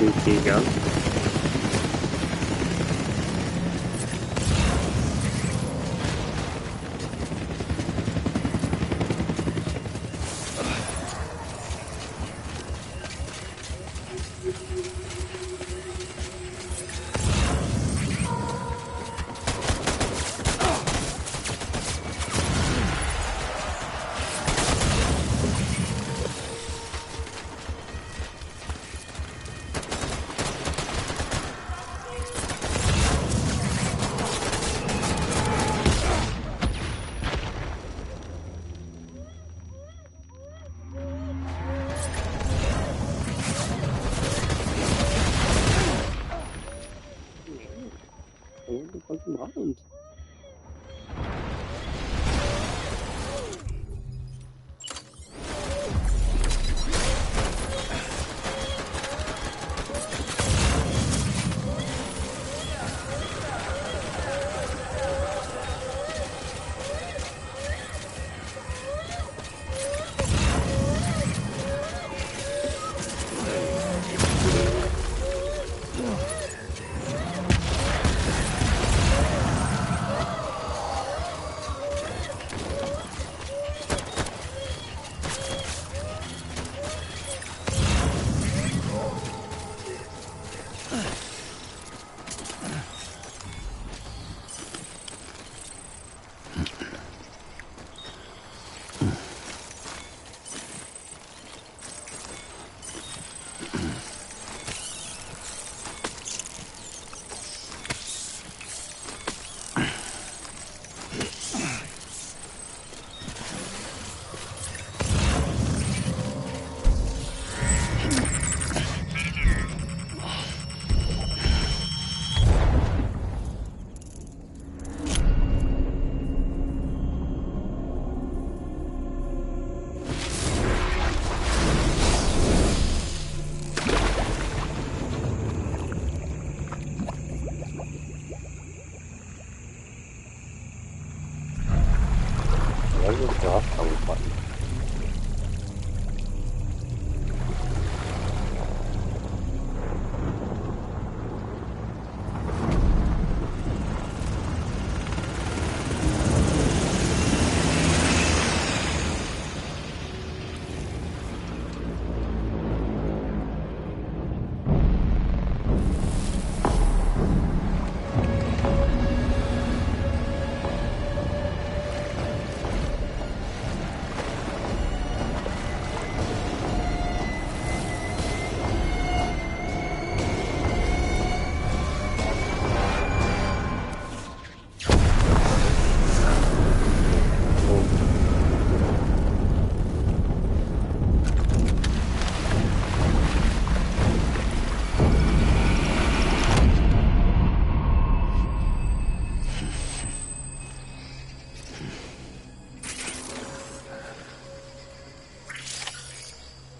Sneaky gun. What the fucking happened?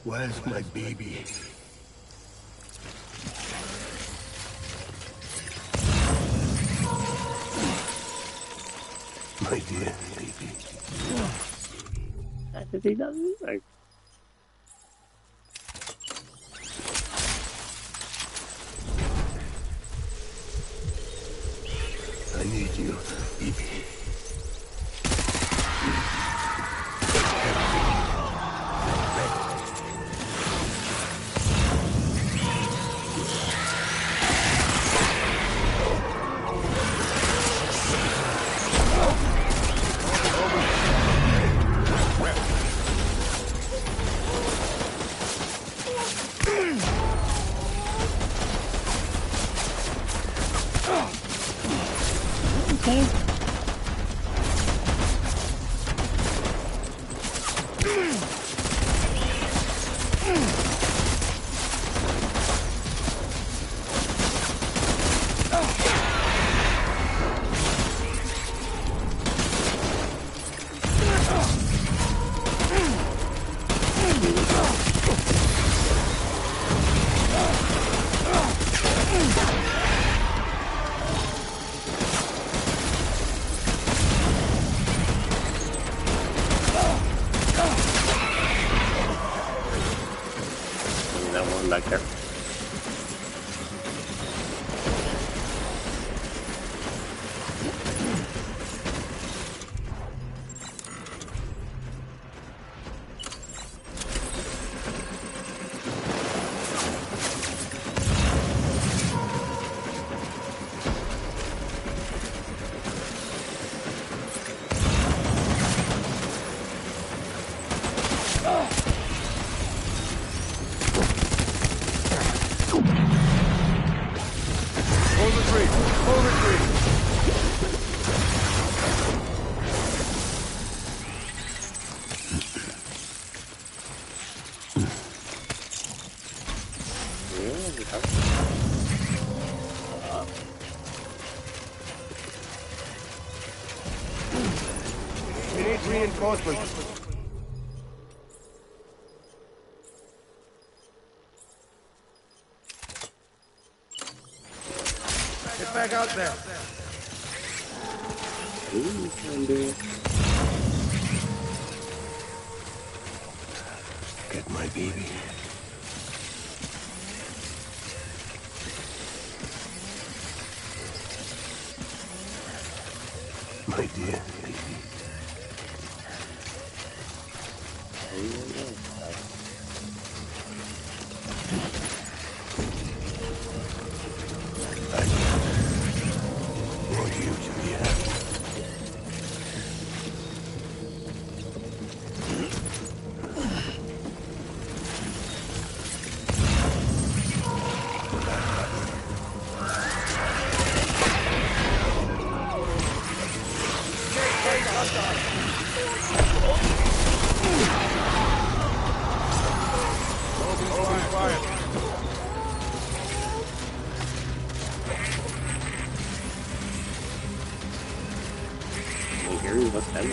Where's my baby? My dear baby. Did he not do that? I need you, baby. Hold the tree! Hold the tree! We need reinforcements. Get back out there. Get my baby. My dear baby. I want you to be happy. What's that?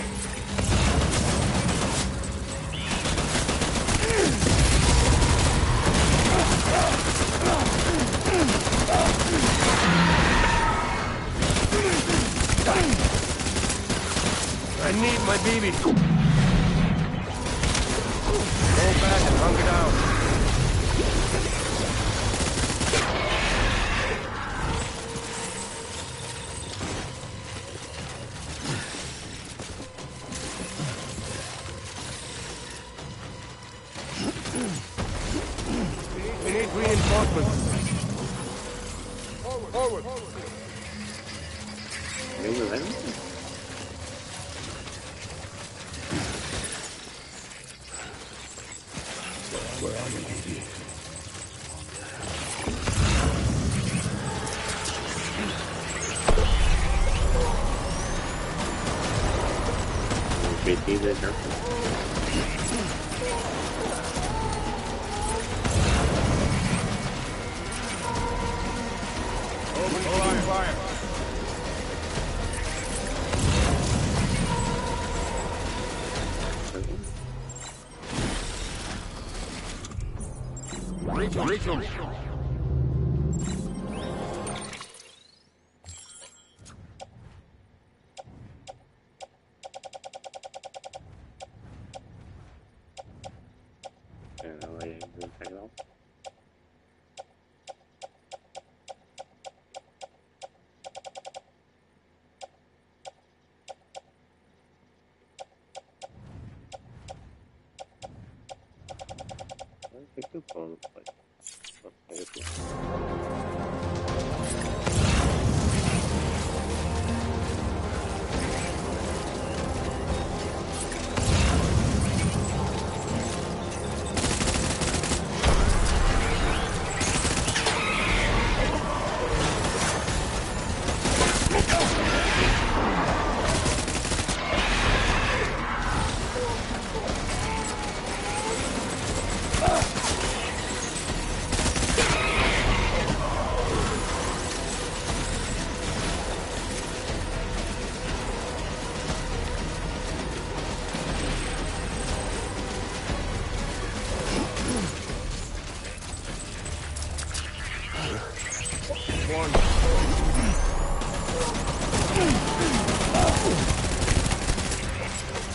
I need my baby. Fall back and hunker down. We need reinforcements. Forward. Where are you, baby? Open fire. Reach him.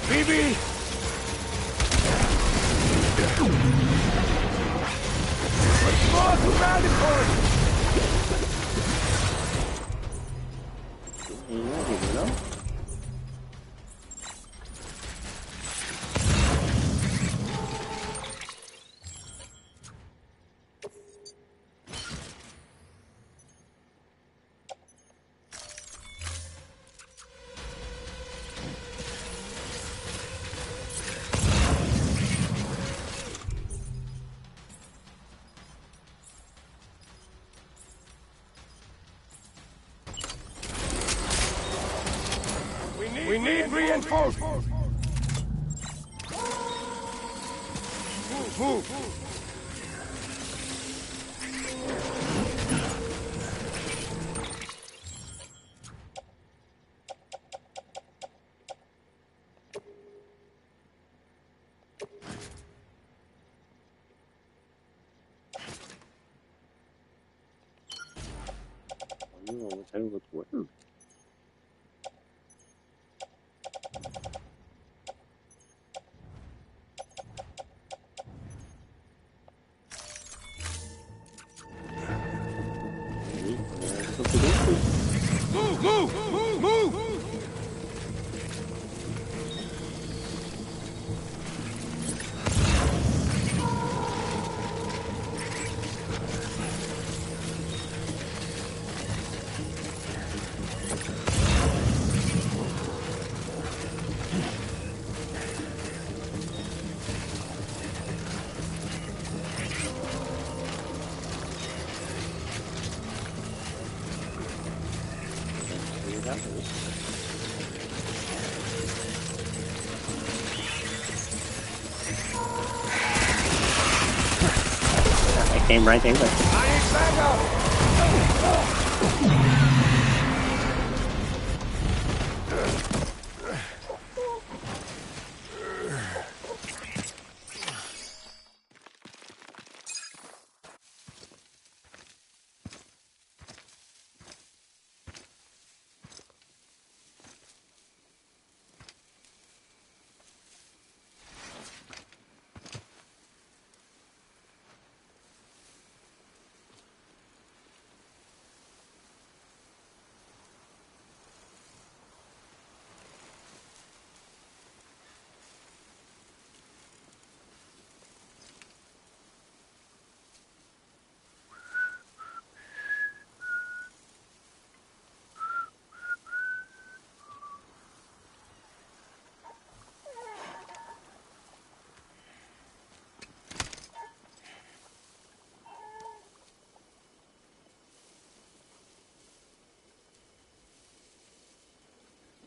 Baby! need reinforcements! Move! I'll tell you what's working. Move! I came right in. I need backup!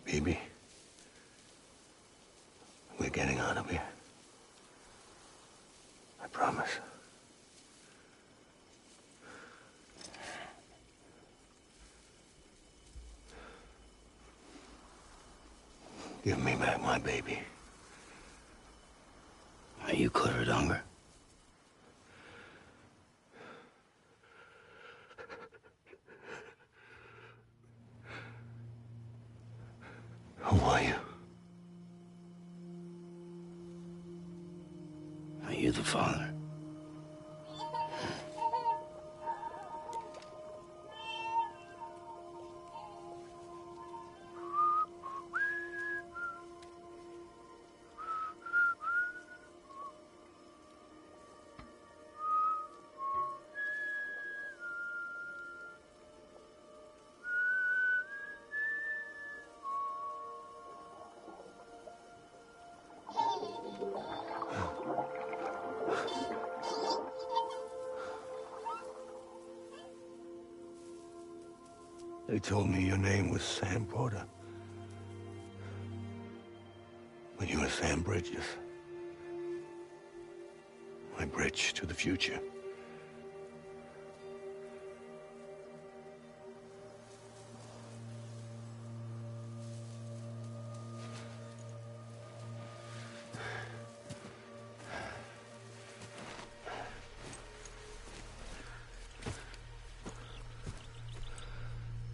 Baby, we're getting out of here. I promise. Give me back my baby. Are you clear of hunger? Who are you? Are you the father? They told me your name was Sam Porter. But you were Sam Bridges. My bridge to the future.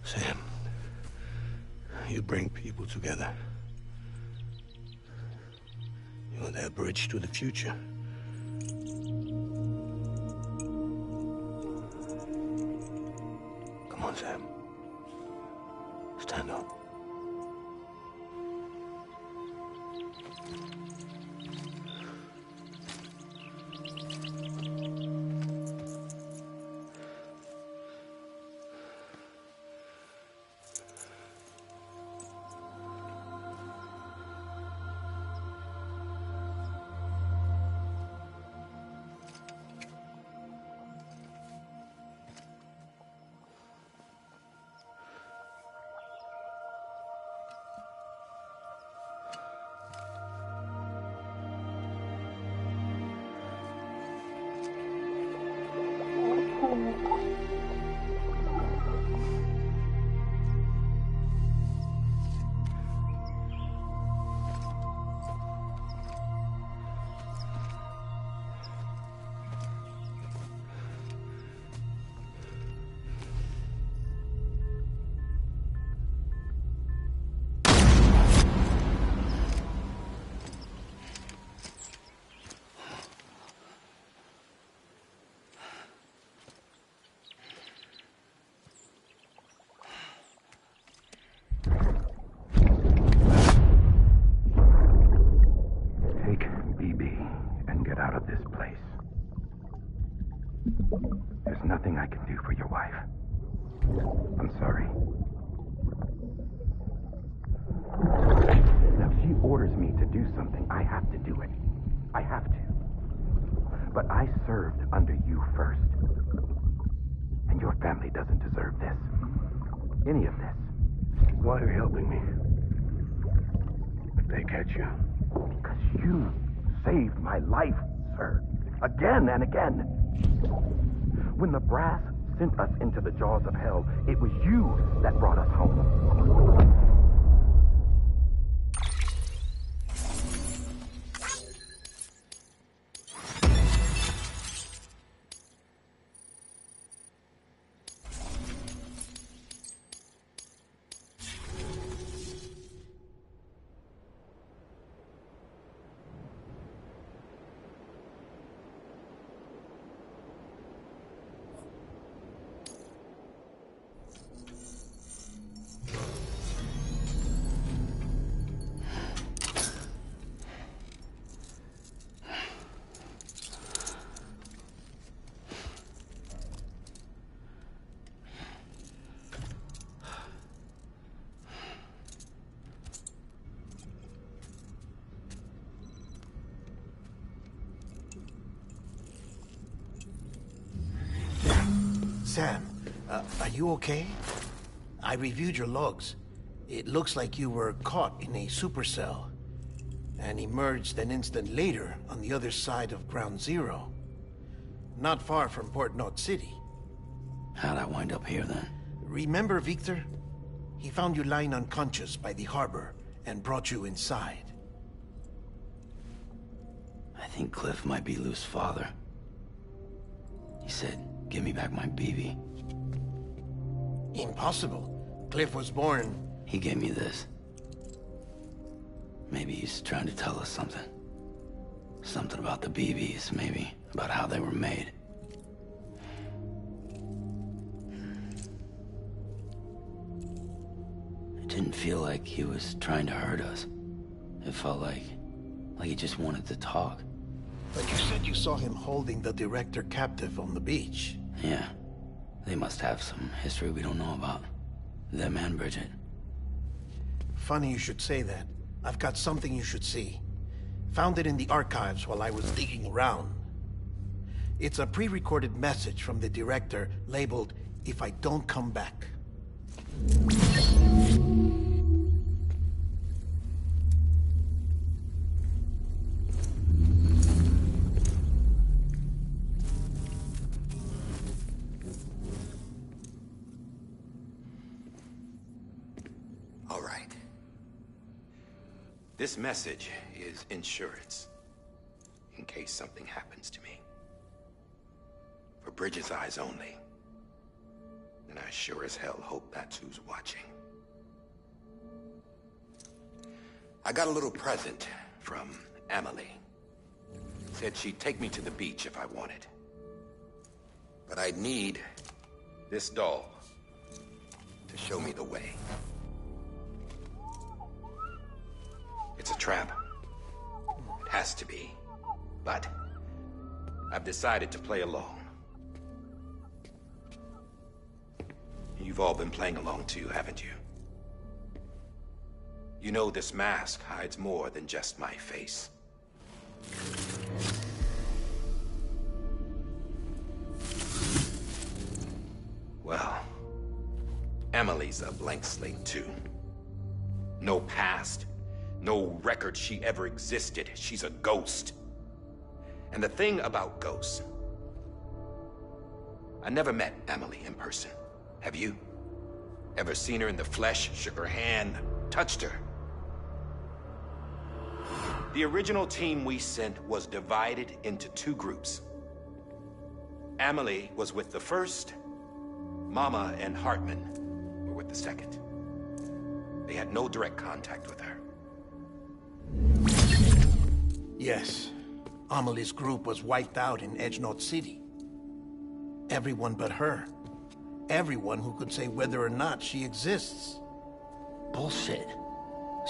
Sam, you bring people together. You're their bridge to the future. Come on, Sam. Stand up. There's nothing I can do for your wife. I'm sorry. Now, if she orders me to do something, I have to do it. I have to. But I served under you first. And your family doesn't deserve this. Any of this. Why are you helping me? If they catch you. Because you saved my life, sir. Again and again. When the brass sent us into the jaws of hell, it was you that brought us home. Sam, are you okay? I reviewed your logs. It looks like you were caught in a supercell and emerged an instant later on the other side of Ground Zero. Not far from Port Knot City. How'd I wind up here then? Remember Victor? He found you lying unconscious by the harbor and brought you inside. I think Cliff might be Lou's father. He said, give me back my BB. Impossible. Cliff was born... He gave me this. Maybe he's trying to tell us something. Something about the BBs, maybe. About how they were made. It didn't feel like he was trying to hurt us. It felt like he just wanted to talk. But you said you saw him holding the director captive on the beach. Yeah. They must have some history we don't know about. Them and Bridget. Funny you should say that. I've got something you should see. Found it in the archives while I was digging around. It's a pre-recorded message from the director labeled, "If I don't come back." All right. This message is insurance, in case something happens to me. For Bridget's eyes only. And I sure as hell hope that's who's watching. I got a little present from Emily. Said she'd take me to the beach if I wanted. But I'd need this doll to show me the way. It's a trap. It has to be. But I've decided to play along. You've all been playing along too, haven't you? You know this mask hides more than just my face. Well, Emily's a blank slate too. No past. No record she ever existed. She's a ghost. And the thing about ghosts... I never met Emily in person. Have you? Ever seen her in the flesh, shook her hand, touched her? The original team we sent was divided into two groups. Emily was with the first. Mama and Hartman were with the second. They had no direct contact with her. Yes. Amelie's group was wiped out in Edge Knot City. Everyone but her. Everyone who could say whether or not she exists. Bullshit.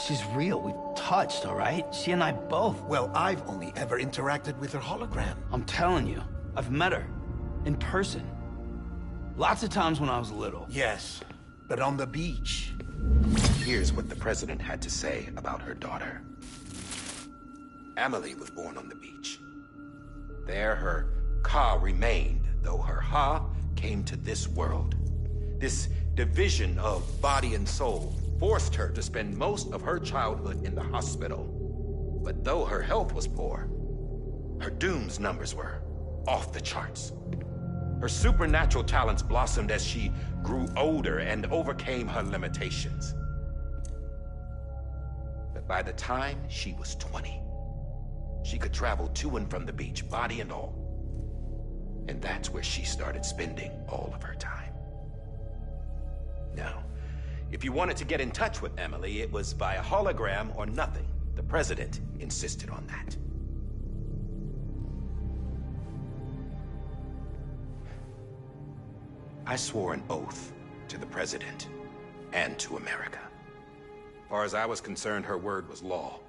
She's real. We've touched, all right? She and I both. Well, I've only ever interacted with her hologram. I'm telling you, I've met her. In person. Lots of times when I was little. Yes, but on the beach. Here's what the president had to say about her daughter. Amelie was born on the beach. There her Ka remained, though her Ha came to this world. This division of body and soul forced her to spend most of her childhood in the hospital. But though her health was poor, her Doom's numbers were off the charts. Her supernatural talents blossomed as she grew older and overcame her limitations. But by the time she was 20, she could travel to and from the beach, body and all. And that's where she started spending all of her time. Now, if you wanted to get in touch with Emily, it was via hologram or nothing. The president insisted on that. I swore an oath to the president and to America. As far as I was concerned, her word was law.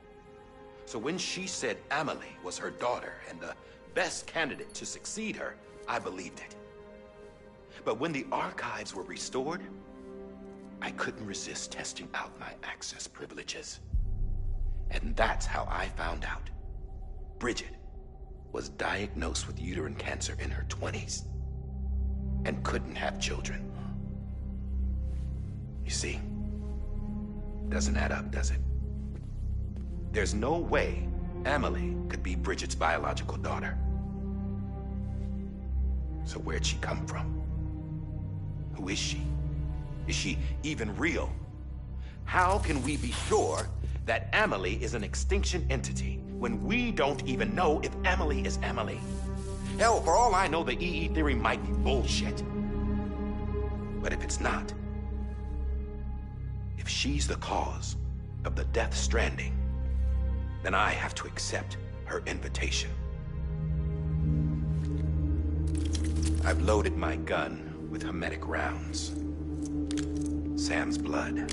So when she said Amelie was her daughter and the best candidate to succeed her, I believed it. But when the archives were restored, I couldn't resist testing out my access privileges. And that's how I found out Bridget was diagnosed with uterine cancer in her 20s and couldn't have children. You see, doesn't add up, does it? There's no way Amelie could be Bridget's biological daughter. So where'd she come from? Who is she? Is she even real? How can we be sure that Amelie is an extinction entity when we don't even know if Amelie is Amelie? Hell, for all I know, the EE theory might be bullshit. But if it's not, if she's the cause of the death stranding, then I have to accept her invitation. I've loaded my gun with hermetic rounds. Sam's blood.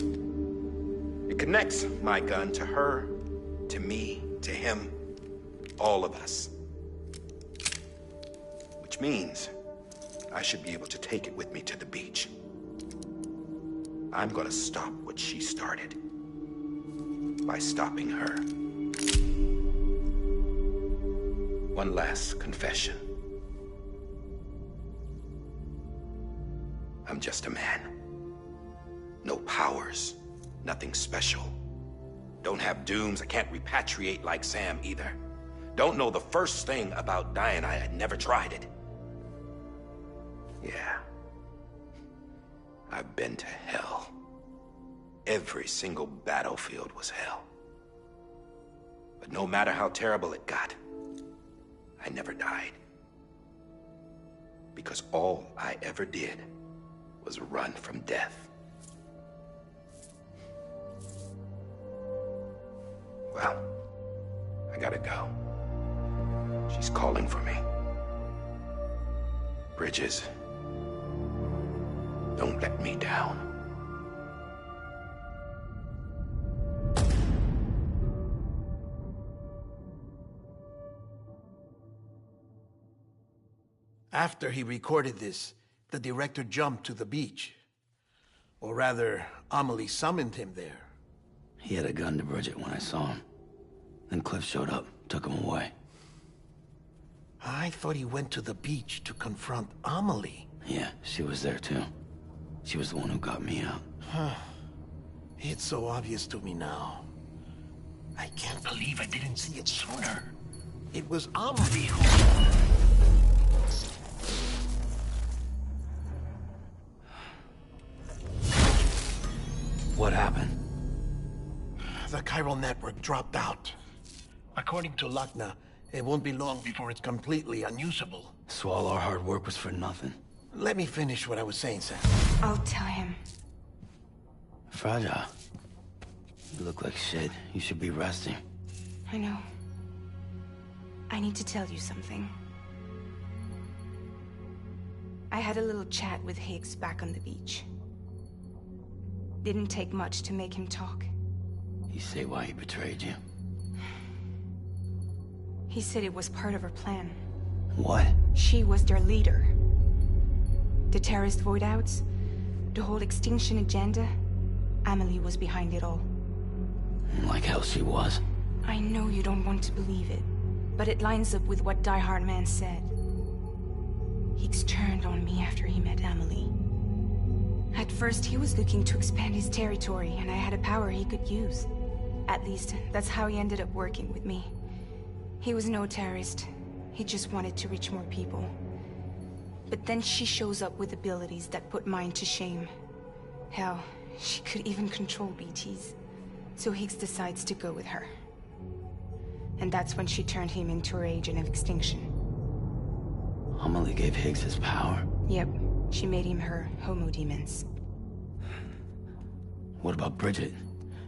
It connects my gun to her, to me, to him, all of us. Which means I should be able to take it with me to the beach. I'm gonna stop what she started by stopping her. One last confession. I'm just a man. No powers, nothing special. Don't have dooms, I can't repatriate like Sam either. Don't know the first thing about dying, I had never tried it. Yeah. I've been to hell. Every single battlefield was hell. But no matter how terrible it got, I never died. Because all I ever did was run from death. Well, I gotta go. She's calling for me. Bridges, don't let me down. After he recorded this, the director jumped to the beach. Or rather, Amelie summoned him there. He had a gun to Bridget when I saw him. Then Cliff showed up, took him away. I thought he went to the beach to confront Amelie. Yeah, she was there too. She was the one who got me out. It's so obvious to me now. I can't believe I didn't see it sooner. It was Amelie who... What happened? The chiral network dropped out. According to Luckna, it won't be long before it's completely unusable. So all our hard work was for nothing. Let me finish what I was saying, Sam. I'll tell him. Fragile. You look like shit. You should be resting. I know. I need to tell you something. I had a little chat with Higgs back on the beach. Didn't take much to make him talk. You say why he betrayed you? He said it was part of her plan. What? She was their leader. The terrorist voidouts, the whole extinction agenda, Amelie was behind it all. Like hell she was. I know you don't want to believe it, but it lines up with what Die Hard Man said. Higgs turned on me after he met Amelie. At first, he was looking to expand his territory, and I had a power he could use. At least, that's how he ended up working with me. He was no terrorist. He just wanted to reach more people. But then she shows up with abilities that put mine to shame. Hell, she could even control BTs. So Higgs decides to go with her. And that's when she turned him into her agent of extinction. Amelie gave Higgs his power? Yep. She made him her homo demons. What about Bridget?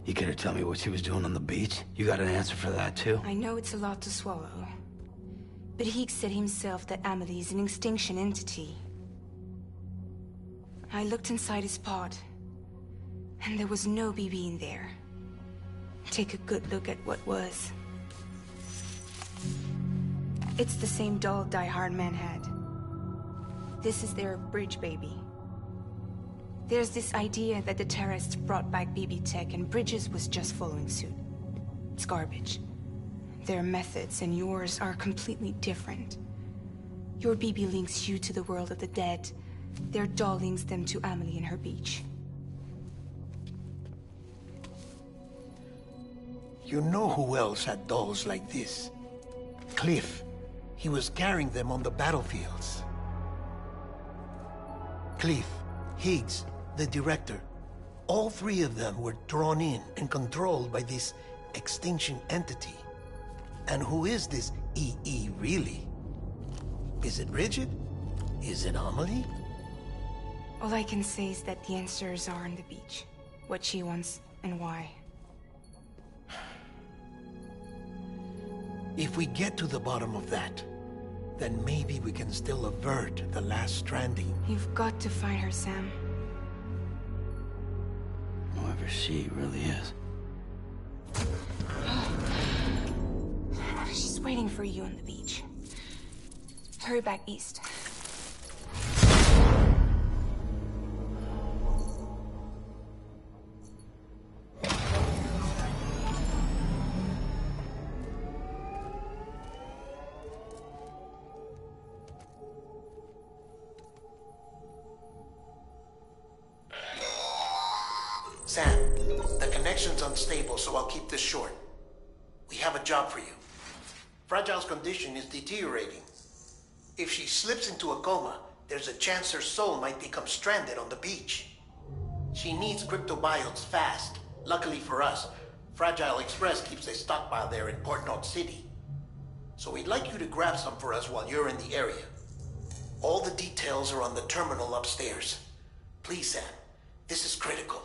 You care to tell me what she was doing on the beach? You got an answer for that, too? I know it's a lot to swallow. But Higgs said himself that Amelie is an extinction entity. I looked inside his pod, and there was no BB in there. Take a good look at what was. It's the same doll Die Hard Man had. This is their bridge baby. There's this idea that the terrorists brought back BB tech and Bridges was just following suit. It's garbage. Their methods and yours are completely different. Your BB links you to the world of the dead. Their doll links them to Amelie and her beach. You know who else had dolls like this? Cliff. He was carrying them on the battlefields. Cliff, Higgs, the director. All three of them were drawn in and controlled by this extinction entity. And who is this EE really? Is it Bridget? Is it Amelie? All I can say is that the answers are on the beach. What she wants and why. If we get to the bottom of that, then maybe we can still avert the last stranding. You've got to find her, Sam. Whoever she really is. She's waiting for you on the beach. Hurry back east. Sam, the connection's unstable, so I'll keep this short. We have a job for you. Fragile's condition is deteriorating. If she slips into a coma, there's a chance her soul might become stranded on the beach. She needs cryptobiotes fast. Luckily for us, Fragile Express keeps a stockpile there in Port North City. So we'd like you to grab some for us while you're in the area. All the details are on the terminal upstairs. Please, Sam, this is critical.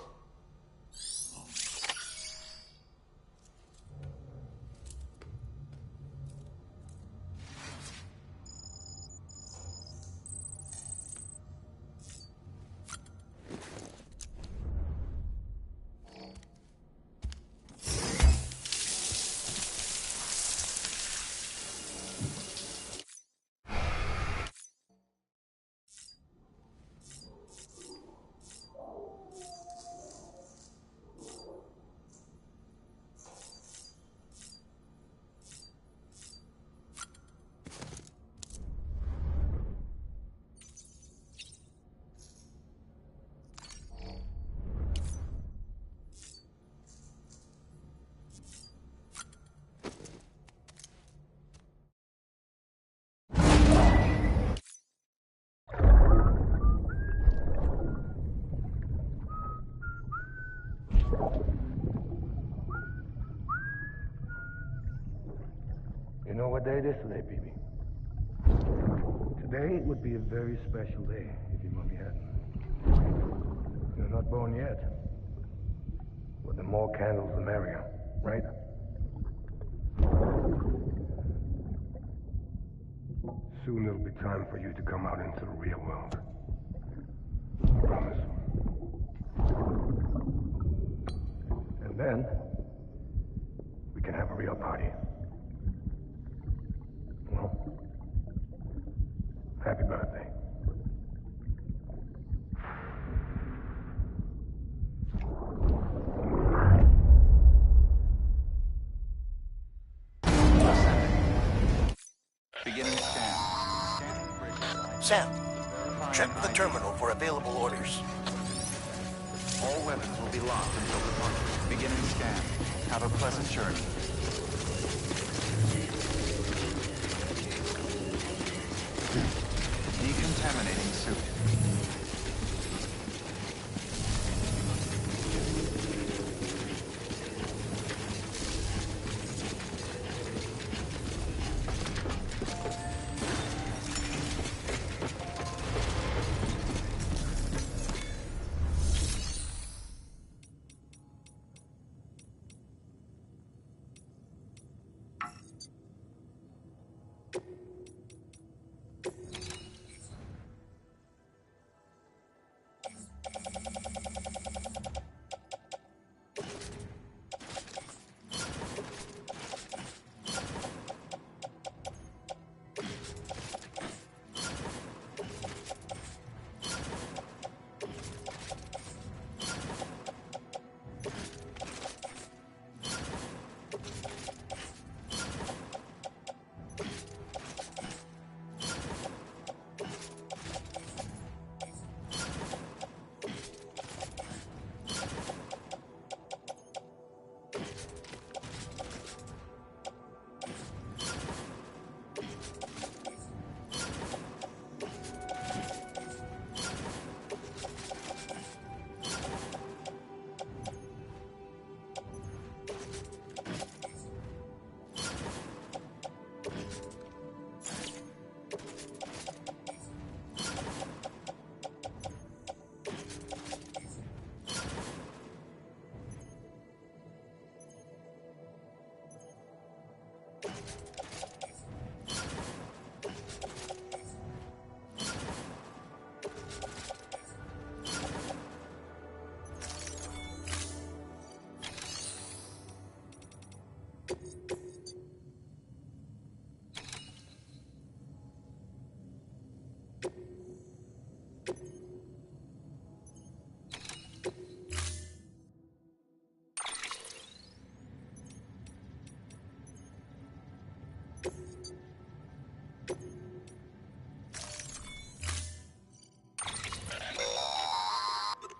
You know what day it is today, BB? Today would be a very special day if your mommy hadn't. You're not born yet. But the more candles, the merrier, right? Soon it'll be time for you to come out into the real world. I promise. And then, we can have a real party. Well, happy birthday. Sam, check the terminal for available orders. All weapons will be locked until departure. Beginning scan. Have a pleasant journey. Decontaminating suit.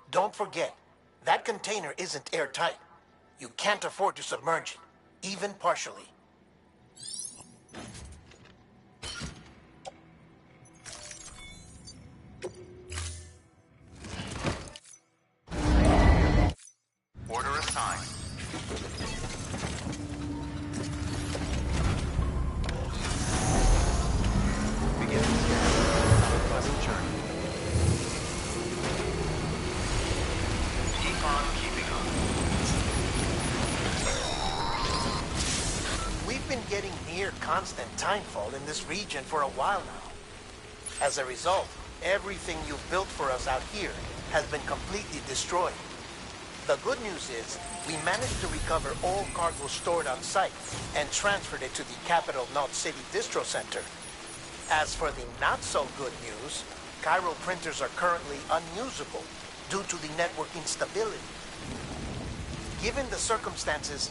Don't forget, that container isn't airtight. You can't afford to submerge it, even partially. Order assigned. Beginning scan. Have a pleasant journey. Keep on keeping on. We've been getting near constant timefall in this region for a while now. As a result, everything you've built for us out here has been completely destroyed. The good news is, we managed to recover all cargo stored on site and transferred it to the Capital Knot City Distro Center. As for the not-so-good news, Cairo printers are currently unusable due to the network instability. Given the circumstances,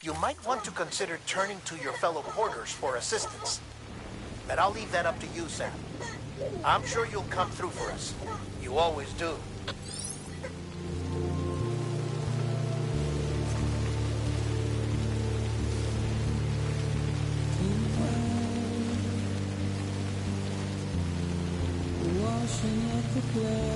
you might want to consider turning to your fellow porters for assistance. But I'll leave that up to you, Sam. I'm sure you'll come through for us. You always do. Washing up the blood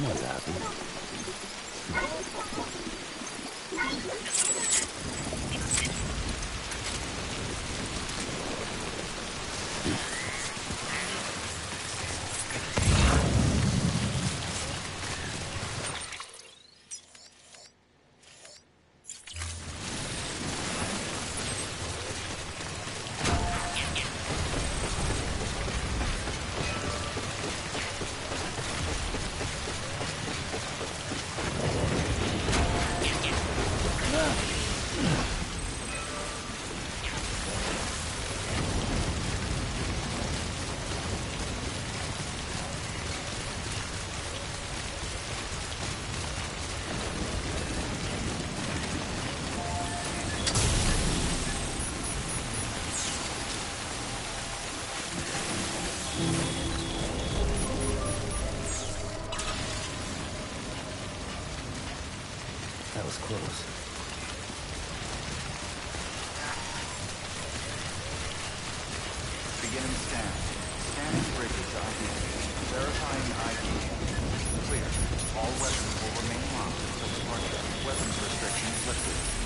Someone's happy. That was close. Beginning scan. Scanning bridges ID. Verifying ID. Clear. All weapons will remain locked until departure. Weapons restrictions lifted.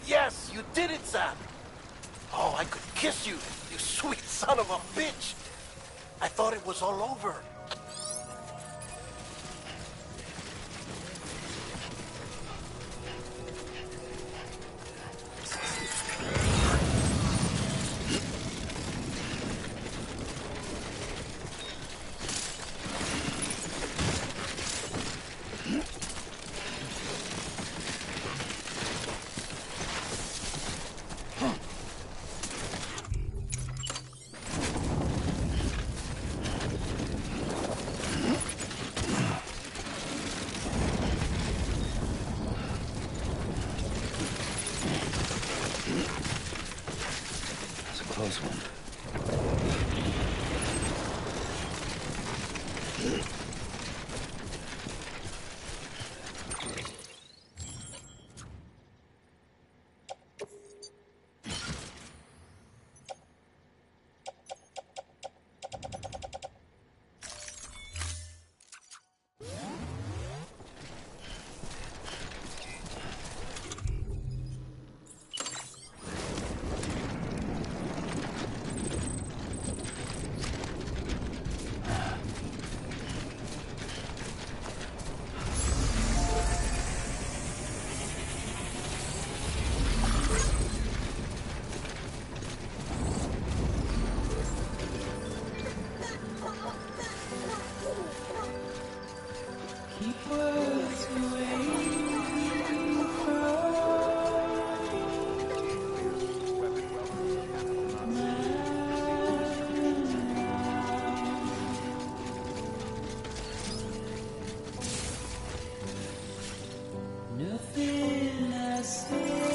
Yes, you did it, Sam. Oh, I could kiss you, you sweet son of a bitch. I thought it was all over. That's a close one. Nothing I say.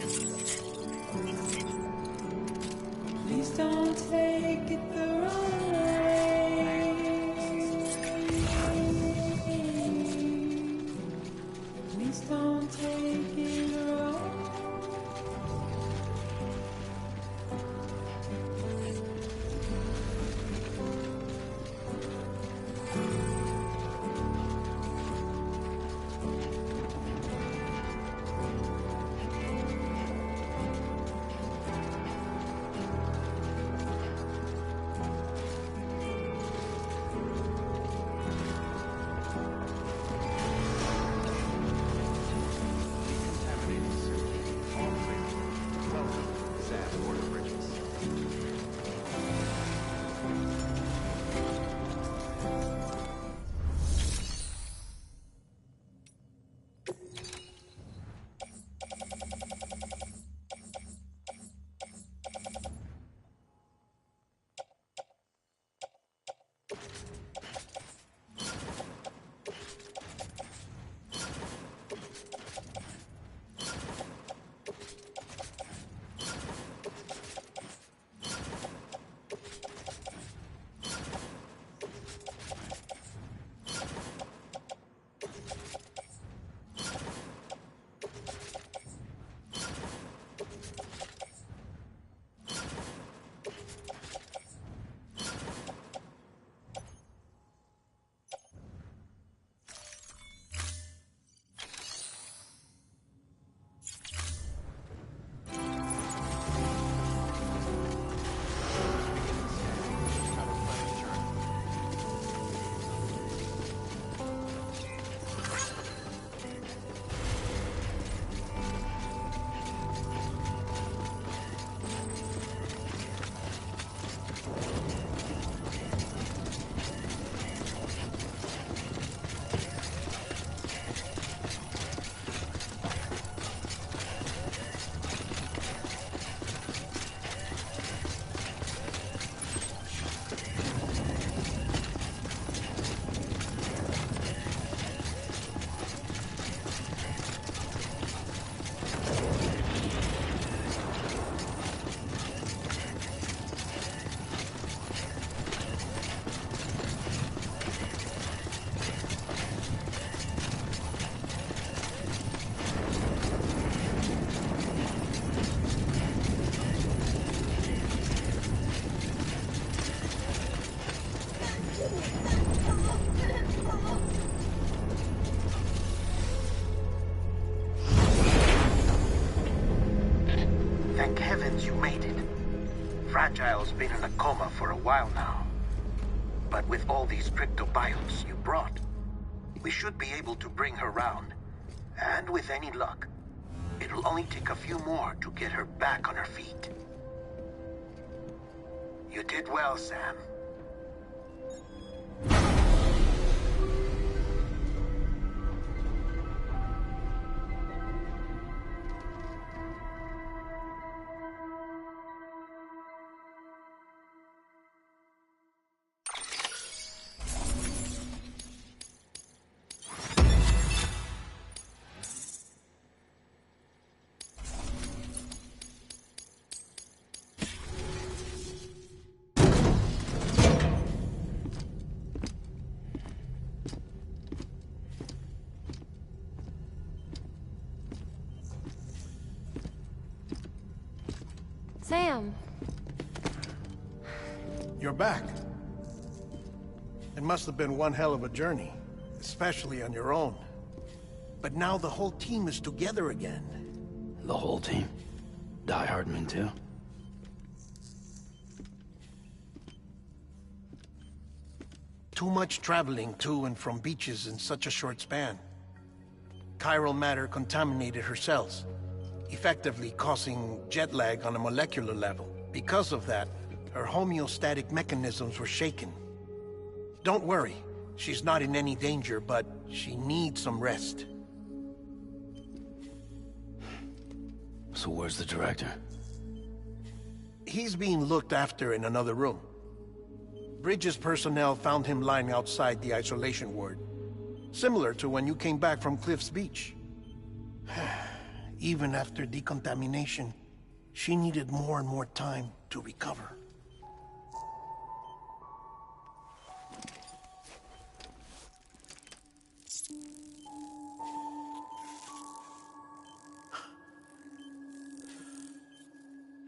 You Thank heavens you made it. Fragile's been in a coma for a while now. But with all these cryptobiotes you brought, we should be able to bring her round. And with any luck, it'll only take a few more to get her back on her feet. You did well, Sam. Sam! You're back. It must have been one hell of a journey, especially on your own. But now the whole team is together again. The whole team? Die Hardman too? Too much traveling to and from beaches in such a short span. Chiral matter contaminated her cells, effectively causing jet lag on a molecular level. Because of that, her homeostatic mechanisms were shaken. Don't worry, she's not in any danger, but she needs some rest. So where's the director? He's being looked after in another room. Bridges personnel found him lying outside the isolation ward. Similar to when you came back from Cliff's Beach. Even after decontamination, she needed more and more time to recover.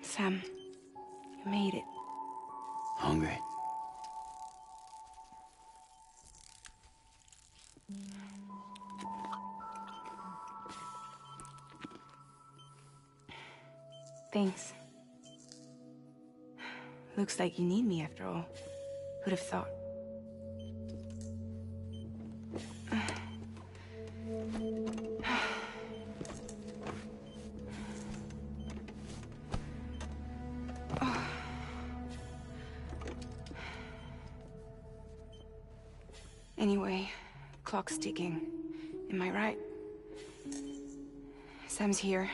Sam, you made it. Hungry? Thanks. Looks like you need me after all. Who'd have thought? Anyway, clock's ticking. Am I right? Sam's here.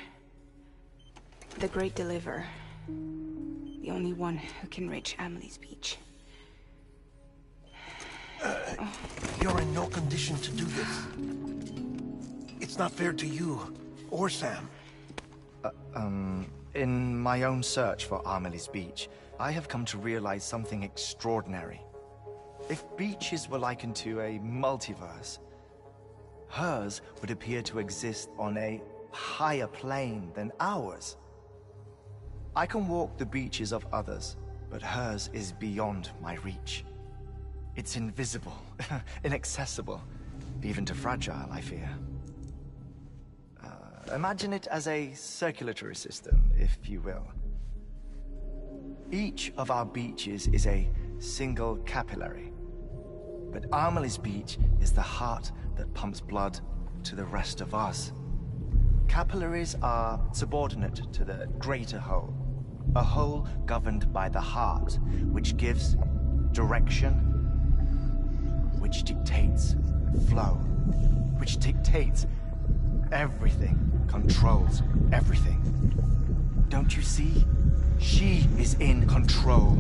The Great Deliverer. The only one who can reach Amelie's Beach. You're in no condition to do this. It's not fair to you, or Sam. In my own search for Amelie's Beach, I have come to realize something extraordinary. If beaches were likened to a multiverse, hers would appear to exist on a higher plane than ours. I can walk the beaches of others, but hers is beyond my reach. It's invisible, inaccessible, even to Fragile, I fear. Imagine it as a circulatory system, if you will. Each of our beaches is a single capillary, but Amelie's Beach is the heart that pumps blood to the rest of us. Capillaries are subordinate to the greater whole, a whole governed by the heart, which gives direction, which dictates flow, which dictates everything, controls everything. Don't you see? She is in control.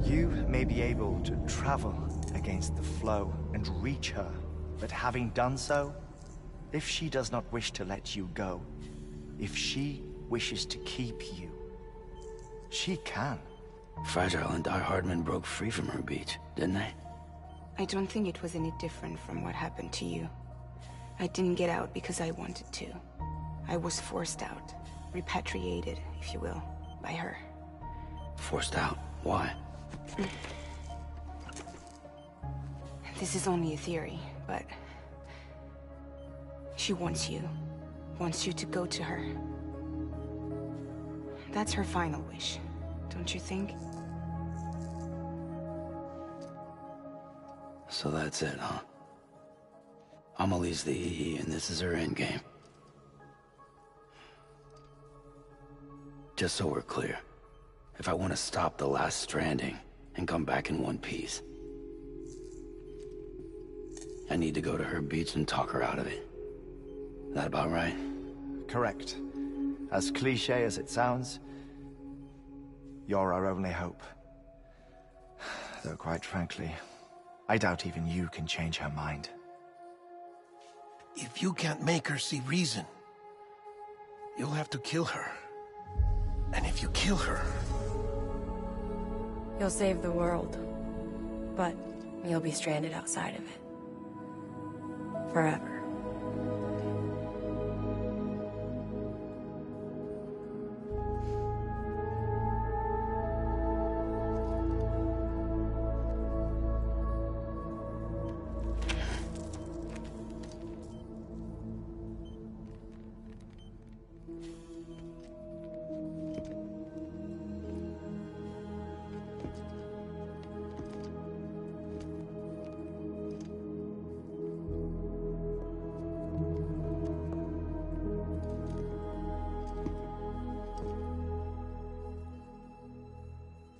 You may be able to travel against the flow and reach her, but having done so, if she does not wish to let you go, if she wishes to keep you, she can. Fragile and Die Hardman broke free from her beach, didn't they? I don't think it was any different from what happened to you. I didn't get out because I wanted to. I was forced out. Repatriated, if you will, by her. Forced out? Why? This is only a theory, but... She wants you. Wants you to go to her. That's her final wish, don't you think? So that's it, huh? Amelie's the EE, and this is her endgame. Just so we're clear, if I want to stop the last stranding and come back in one piece, I need to go to her beach and talk her out of it. That about right? Correct. As cliche as it sounds, you're our only hope. Though quite frankly, I doubt even you can change her mind. If you can't make her see reason, you'll have to kill her. And if you kill her... You'll save the world, but you'll be stranded outside of it. Forever.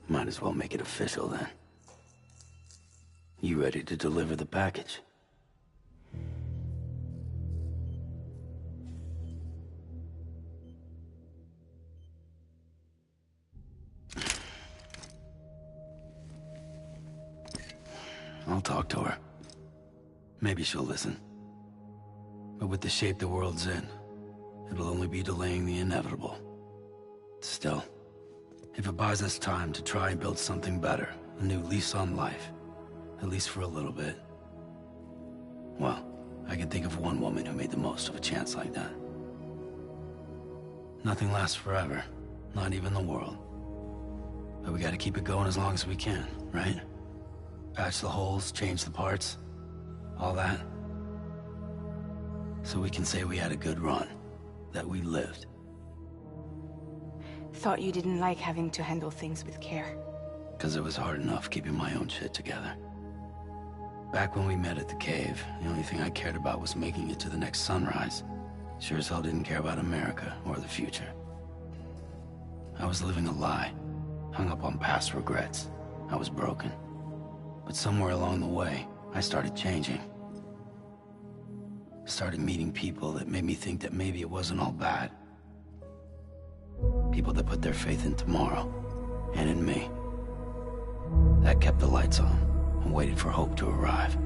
Might as well make it official then. You ready to deliver the package? I'll talk to her. Maybe she'll listen. But with the shape the world's in, it'll only be delaying the inevitable. Still, if it buys us time to try and build something better, a new lease on life, at least for a little bit, well, I can think of one woman who made the most of a chance like that. Nothing lasts forever, not even the world. But we gotta keep it going as long as we can, right? Patch the holes, change the parts, all that. So we can say we had a good run, that we lived. Thought you didn't like having to handle things with care. 'Cause it was hard enough keeping my own shit together. Back when we met at the cave, the only thing I cared about was making it to the next sunrise. Sure as hell didn't care about America or the future. I was living a lie, hung up on past regrets. I was broken. But somewhere along the way, I started changing. Started meeting people that made me think that maybe it wasn't all bad. People that put their faith in tomorrow, and in me. That kept the lights on, and waited for hope to arrive.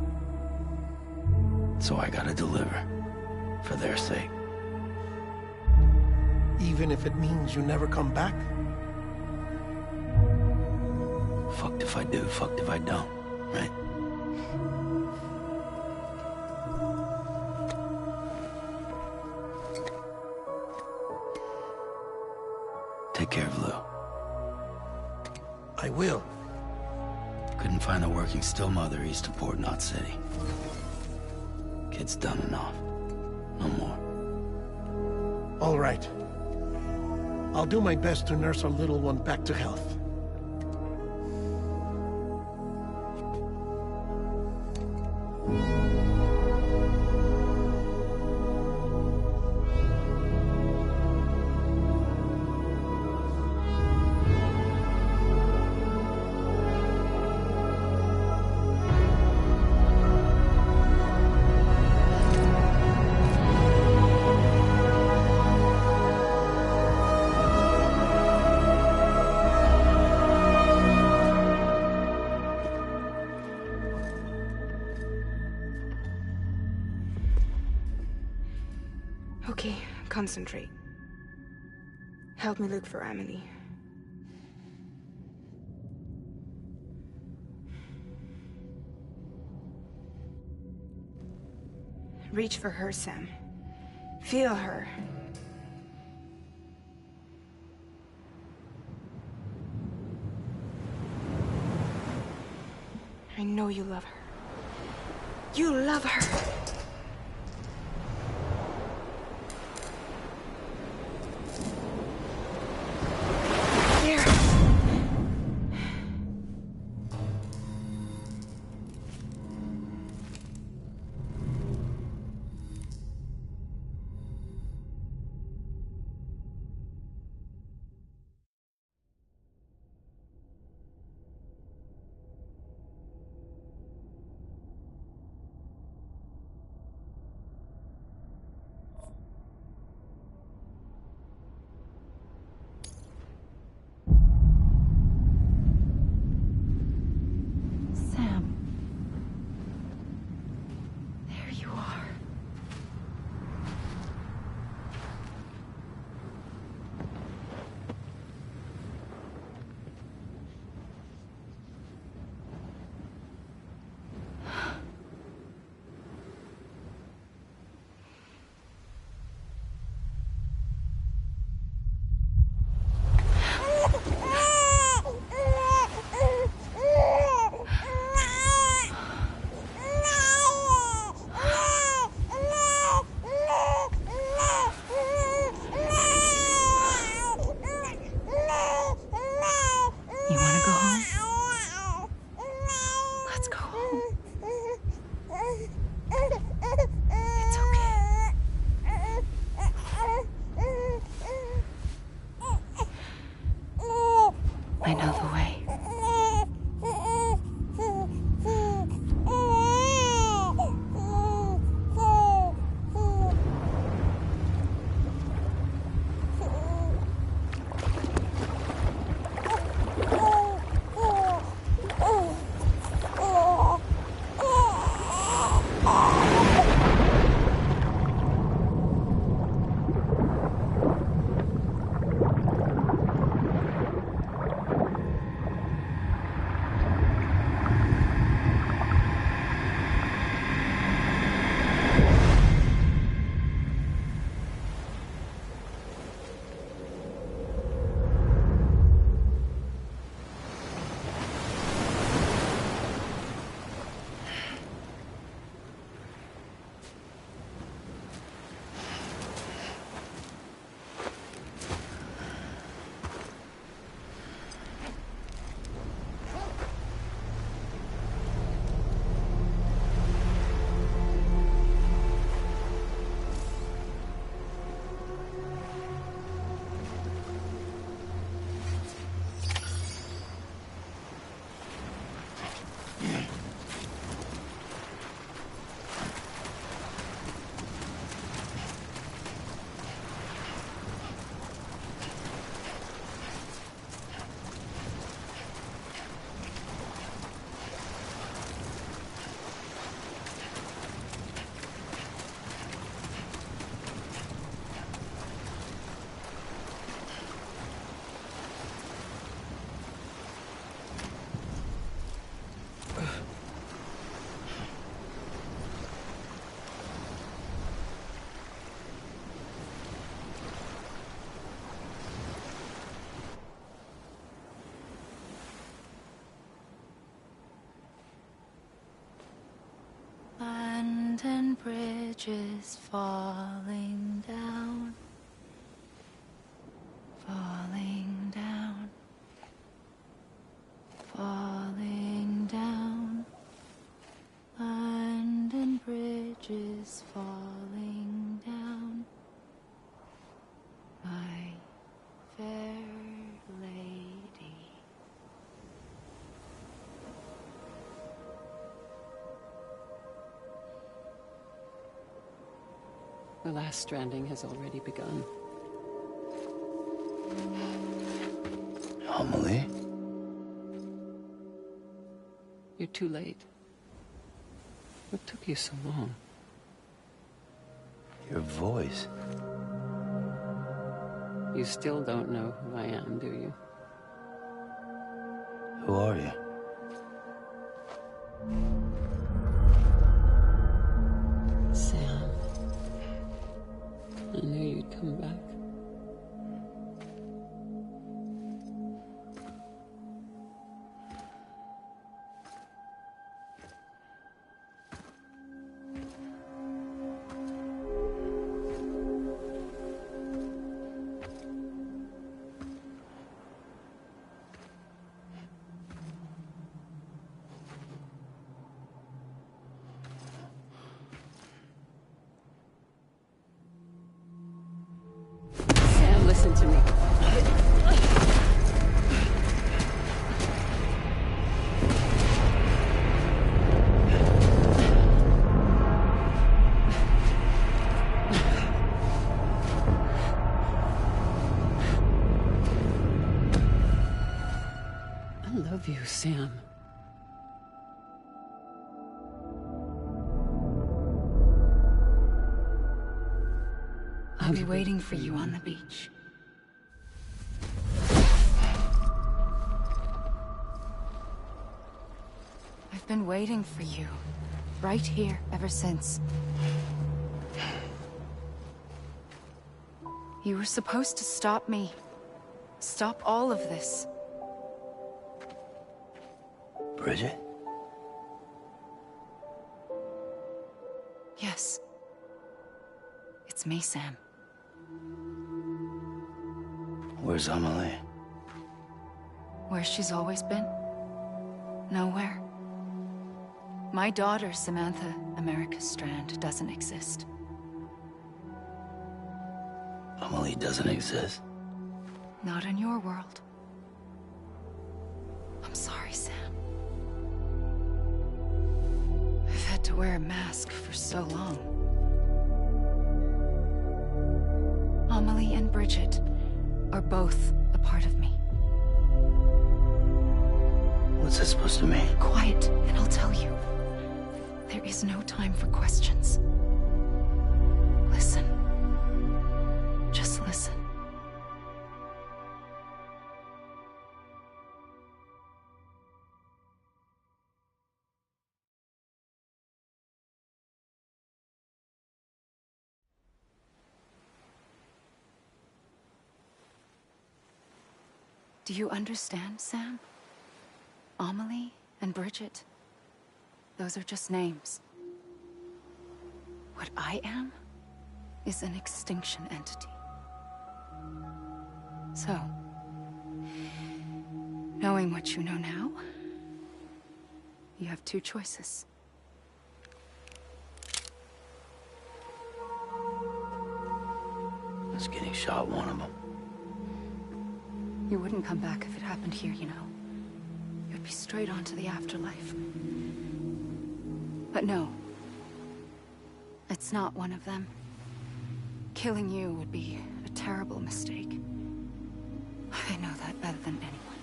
So I gotta deliver, for their sake. Even if it means you never come back? Fucked if I do, fucked if I don't, right? Take care of Lou. I will. Couldn't find a working still mother east of Port Knot City. Kid's done enough. No more. All right. I'll do my best to nurse our little one back to health. Okay, concentrate. Help me look for Emily. Reach for her, Sam. Feel her. I know you love her. You love her! bridges falling down, falling down, falling down. London bridges falling down, my fair lady. The last stranding has already begun. Amelie? You're too late. What took you so long? Your voice. You still don't know who I am, do you? Who are you? Sam. I knew you'd come back. Sam, listen to me. I love you, Sam. I'll be waiting for you on the beach. I've been waiting for you, right here, ever since. You were supposed to stop me. Stop all of this. Bridget? Yes. It's me, Sam. Where's Amelie? Where she's always been. Nowhere. My daughter, Samantha America Strand, doesn't exist. Amelie doesn't exist. Not in your world. I'm sorry, Sam. I've had to wear a mask for so long. Amelie and Bridget are both a part of me. What's that supposed to mean? Quiet, and I'll tell you. There is no time for questions. Listen. Just listen. Do you understand, Sam? Amelie and Bridget, those are just names. What I am is an extinction entity. So, knowing what you know now, you have two choices. Is getting shot one of them? You wouldn't come back if it happened here, you know. You'd be straight on to the afterlife. But no. It's not one of them. Killing you would be a terrible mistake. I know that better than anyone.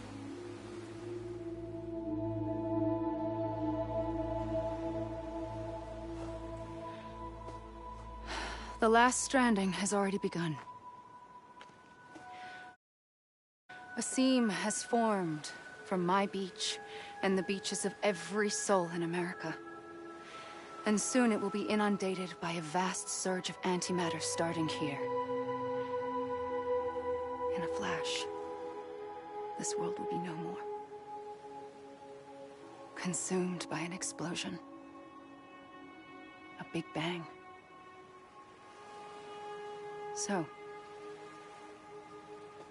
The last stranding has already begun. A seam has formed from my beach and the beaches of every soul in America. And soon it will be inundated by a vast surge of antimatter starting here. In a flash, this world will be no more. Consumed by an explosion. A big bang. So,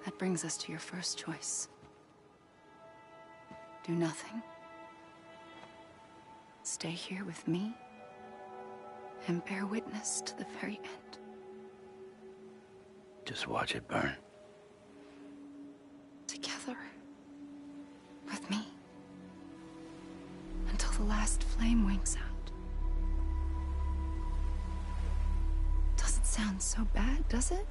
that brings us to your first choice. Do nothing. Stay here with me, and bear witness to the very end. Just watch it burn. Together. With me. Until the last flame winks out. Doesn't sound so bad, does it?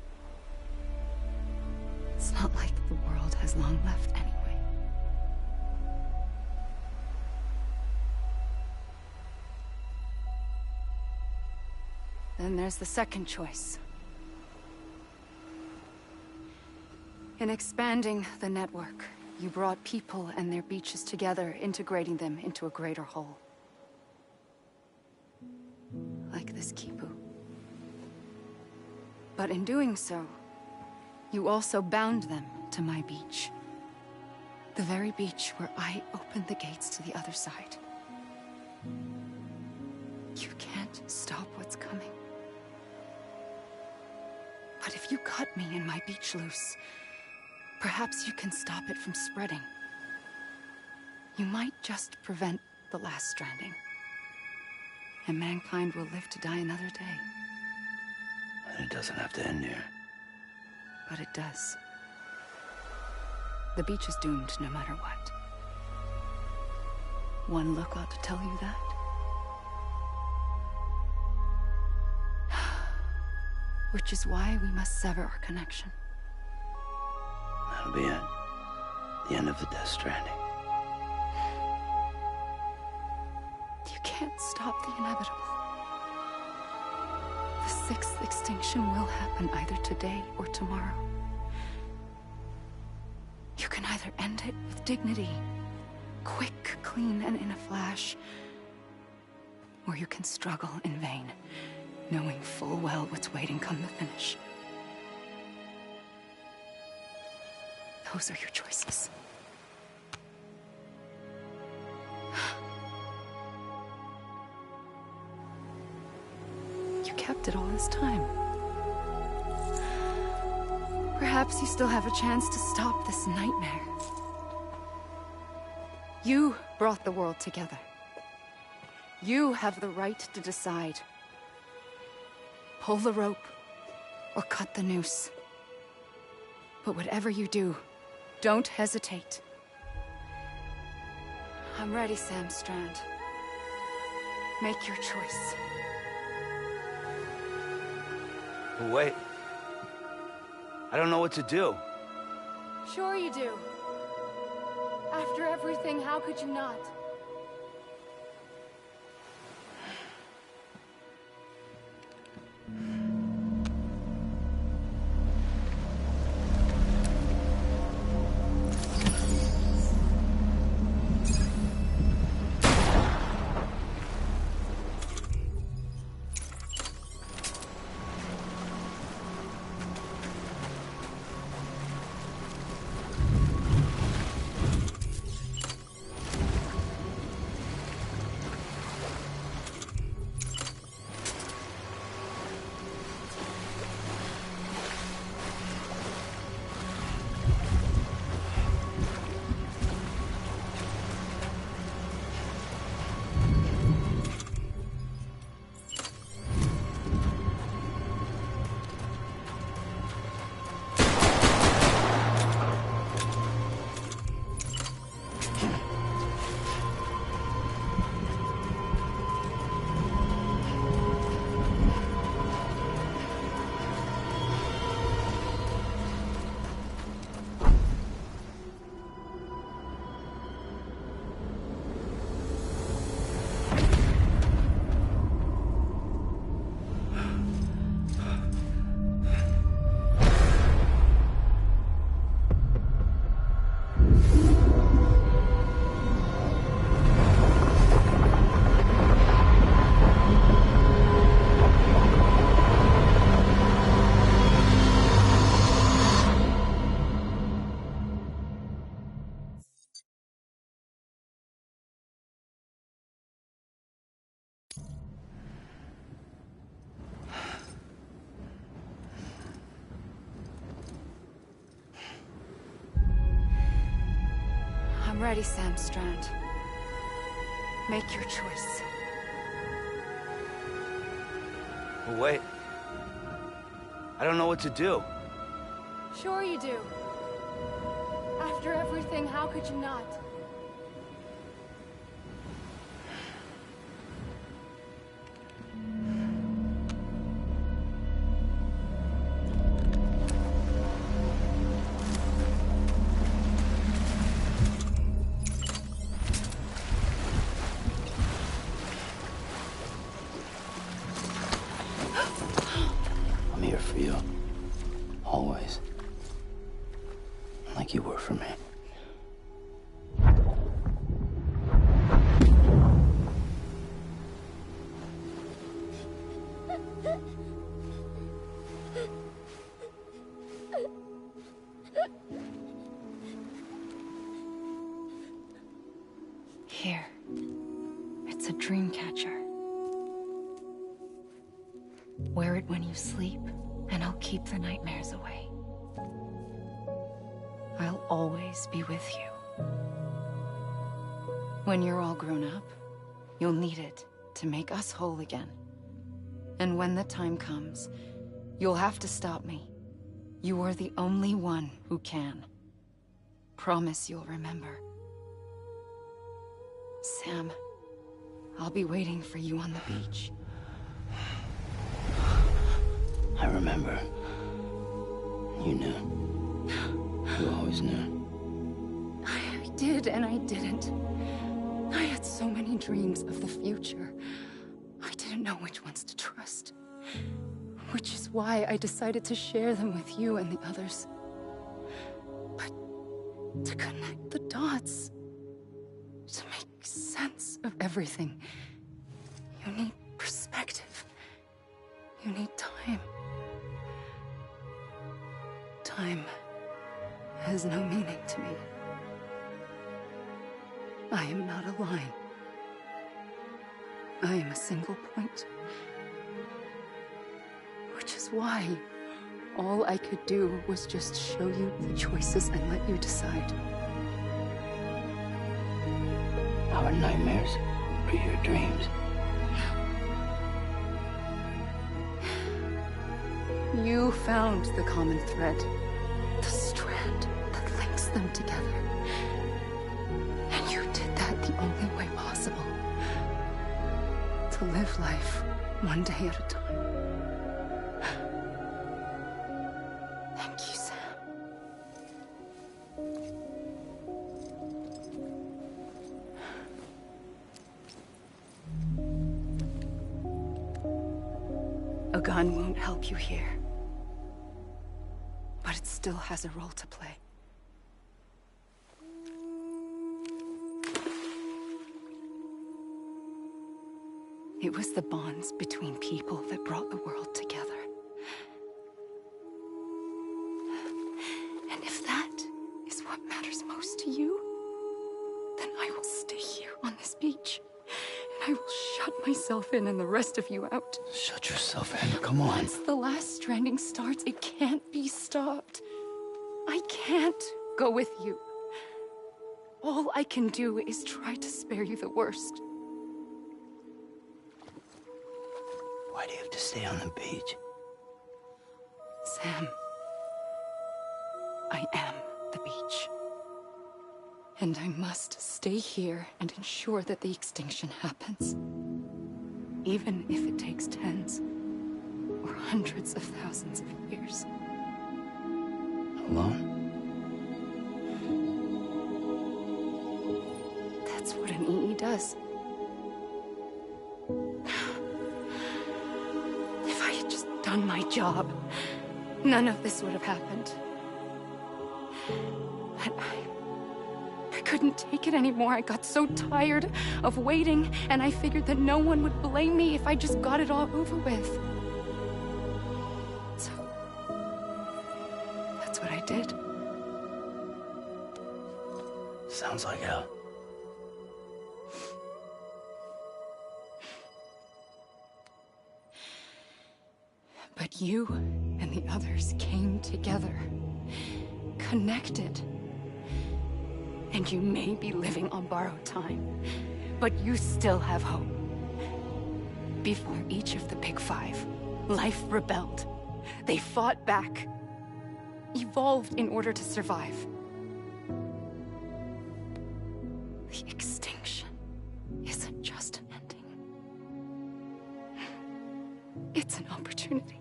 It's not like the world has long left anyway. Then there's the second choice. In expanding the network, you brought people and their beaches together, integrating them into a greater whole. Like this Kipu. But in doing so, you also bound them to my beach. The very beach where I opened the gates to the other side. You can't stop what's coming. But if you cut me and my beach loose, perhaps you can stop it from spreading. You might just prevent the last stranding. And mankind will live to die another day. And it doesn't have to end here. But it does. The beach is doomed no matter what. One look ought to tell you that. Which is why we must sever our connection. That'll be it. The end of the Death Stranding. You can't stop the inevitable. The sixth extinction will happen either today or tomorrow. You can either end it with dignity, quick, clean, and in a flash, or you can struggle in vain, knowing full well what's waiting come the finish. Those are your choices. You kept it all this time. Perhaps you still have a chance to stop this nightmare. You brought the world together. You have the right to decide. Pull the rope, or cut the noose. But whatever you do, don't hesitate. I'm ready, Sam Strand. Make your choice. But wait. I don't know what to do. Sure you do. After everything, how could you not? I'm ready, Sam Strand. Make your choice. Wait. I don't know what to do. Sure you do. After everything, how could you not? I'm here for you. Always. Like you were for me. Here. It's a dream catcher. Wear it when you sleep, and I'll keep the nightmares away. I'll always be with you. When you're all grown up, you'll need it to make us whole again. And when the time comes, you'll have to stop me. You are the only one who can. Promise you'll remember. Sam, I'll be waiting for you on the beach. I remember. You knew. You always knew. I did and I didn't. I had so many dreams of the future. I didn't know which ones to trust. Which is why I decided to share them with you and the others. But to connect the dots, to make sense of everything, you need perspective. You need time. Time has no meaning to me. I am not a line. I am a single point. Which is why all I could do was just show you the choices and let you decide. Our nightmares are your dreams. You found the common thread, the strand that links them together. And you did that the only way possible. To live life one day at a time. Thank you, Sam. A gun won't help you here. But it still has a role to play. It was the bonds between people that brought the world together. And if that is what matters most to you, then I will stay here on this beach. And I will shut myself in and the rest of you out. Shut yourself in, come on. Once the last stranding starts, it can't be stopped. I can't go with you. All I can do is try to spare you the worst. Why do you have to stay on the beach? Sam, I am the beach. And I must stay here and ensure that the extinction happens. Even if it takes tens or hundreds of thousands of years. Alone? That's what an EE does. If I had just done my job, none of this would have happened. But I couldn't take it anymore. I got so tired of waiting, and I figured that no one would blame me if I just got it all over with. So, that's what I did. Sounds like hell. But you and the others came together, connected. And you may be living on borrowed time, but you still have hope. Before each of the Big Five, life rebelled. They fought back, evolved in order to survive. The extinction isn't just an ending. It's an opportunity.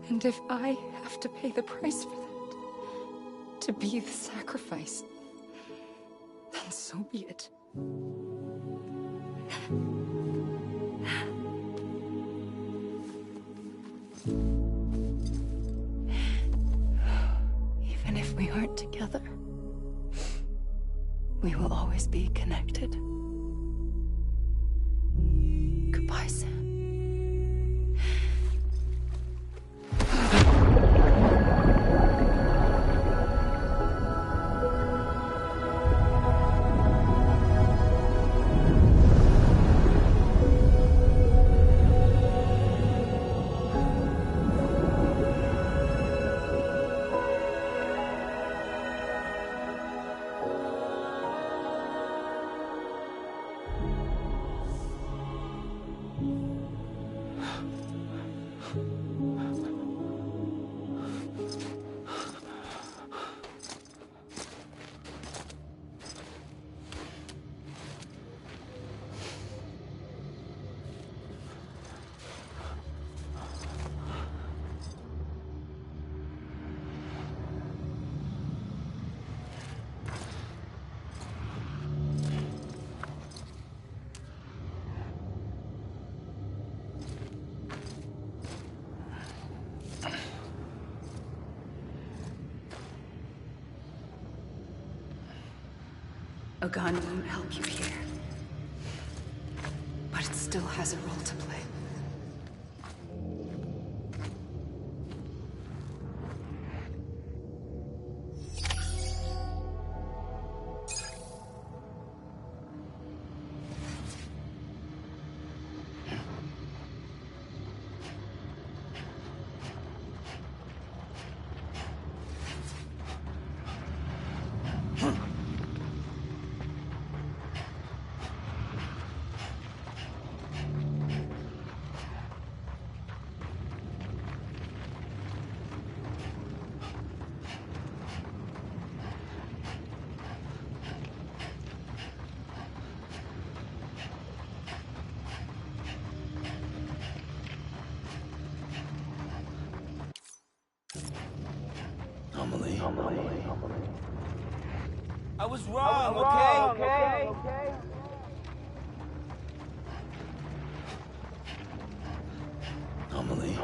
And if I have to pay the price for that, to be the sacrifice, then so be it. Even if we aren't together, we will always be connected. Goodbye, Sam. A gun won't help you here, but it still has a role to play. Amelie. I was wrong, okay? Amelie.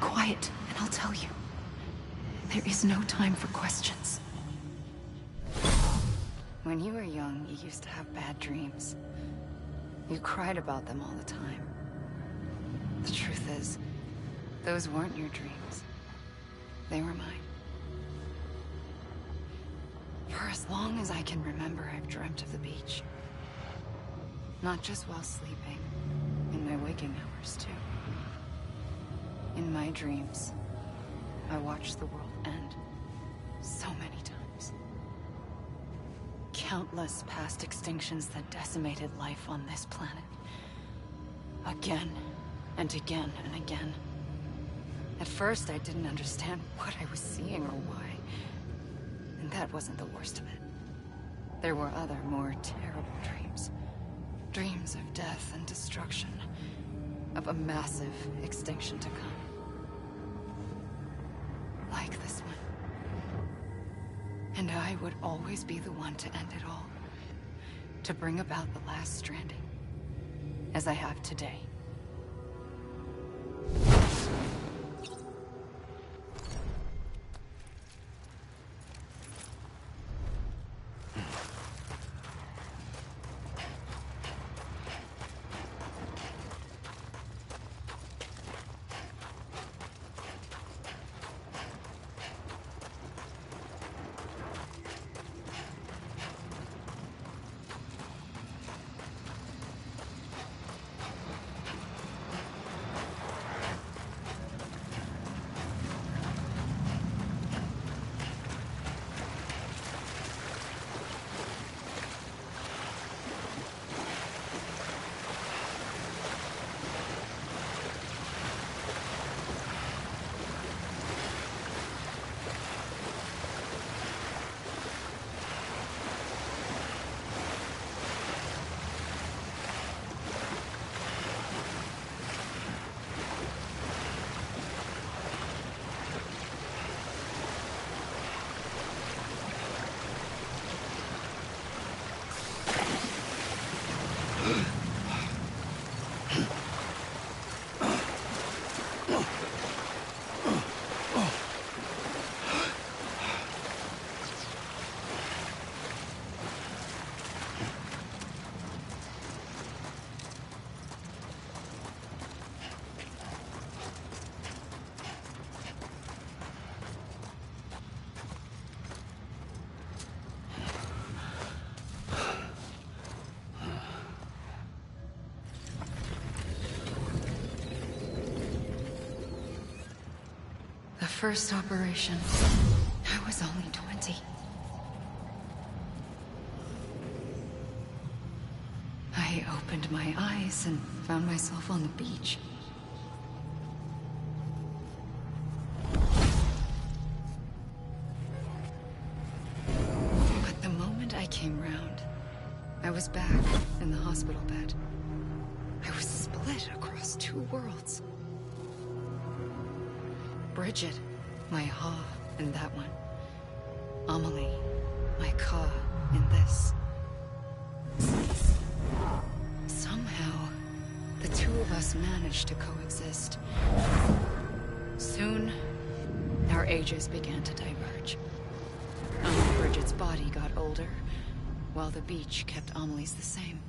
Quiet, and I'll tell you. There is no time for questions. When you were young, you used to have bad dreams. You cried about them all the time. The truth is, those weren't your dreams. They were mine. For as long as I can remember, I've dreamt of the beach. Not just while sleeping. In my waking hours, too. In my dreams, I watched the world end. So many times. Countless past extinctions that decimated life on this planet. Again, and again, and again. At first, I didn't understand what I was seeing or why. And that wasn't the worst of it. There were other, more terrible dreams. Dreams of death and destruction. Of a massive extinction to come. Like this one. And I would always be the one to end it all. To bring about the last stranding. As I have today. The first operation, I was only 20. I opened my eyes and found myself on the beach. But the moment I came round, I was back in the hospital bed. I was split across two worlds. Bridget, my Ha in that one. Amelie, my Ka in this. Somehow, the two of us managed to coexist. Soon, our ages began to diverge. Bridget's body got older, while the beach kept Amelie's the same.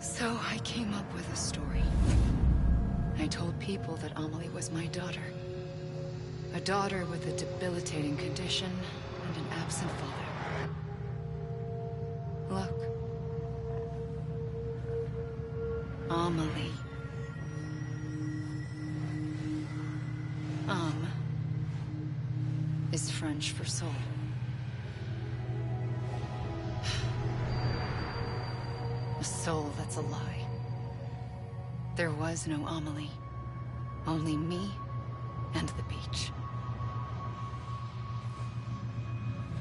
So I came up with a story. I told people that Amelie was my daughter. A daughter with a debilitating condition and an absent father. Look. Amelie. Is French for soul. A soul that's a lie. There was no Amelie. Only me and the beach.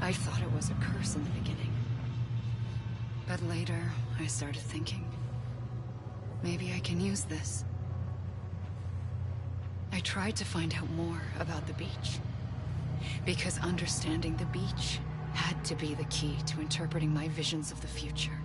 I thought it was a curse in the beginning. But later, I started thinking, maybe I can use this. I tried to find out more about the beach. Because understanding the beach had to be the key to interpreting my visions of the future.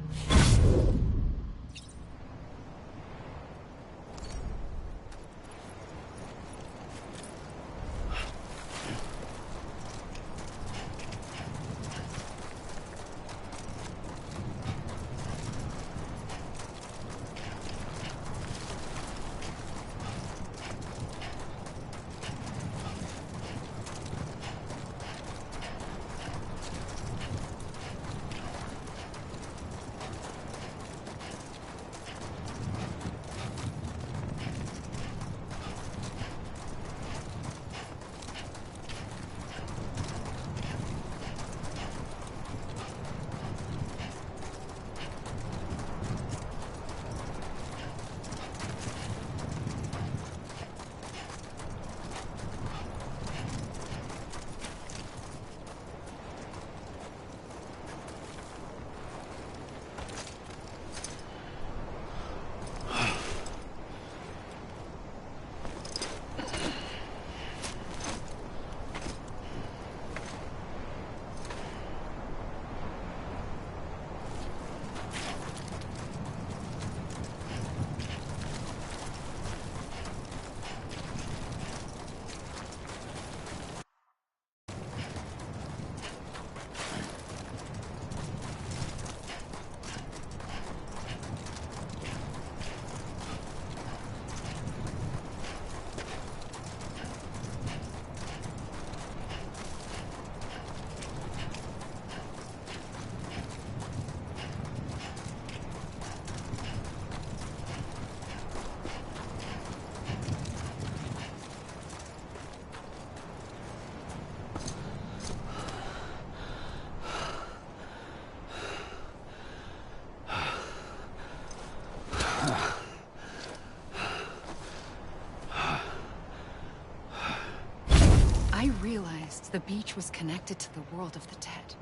The beach was connected to the world of the dead,